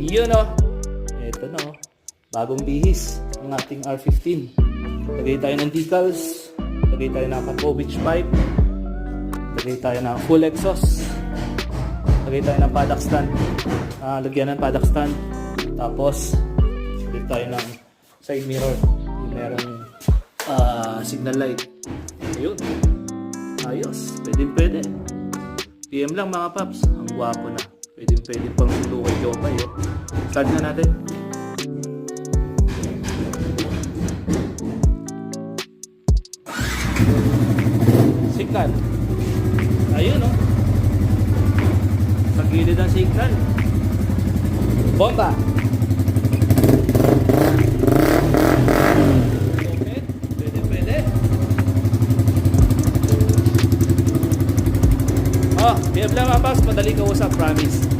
Yun o. Ito na o. Bagong bihis ang ating R15. Lagay tayo ng decals. Lagay tayo ng Popovich pipe. Lagay tayo ng full exhaust. Lagay tayo ng paddock stand. Lagyan ng paddock stand. Tapos lagay tayo ng side mirror. Yung merong signal light. Ayun. Ayos. Pwede. PM lang mga paps. Ang gwapo na. Pwede pang luway jopay. Start na natin. Signal. Ayun o. Sa gilid ang signal. Bomba. Okay. Pwede. PM lang mga paps. Madali ka usap. Promise.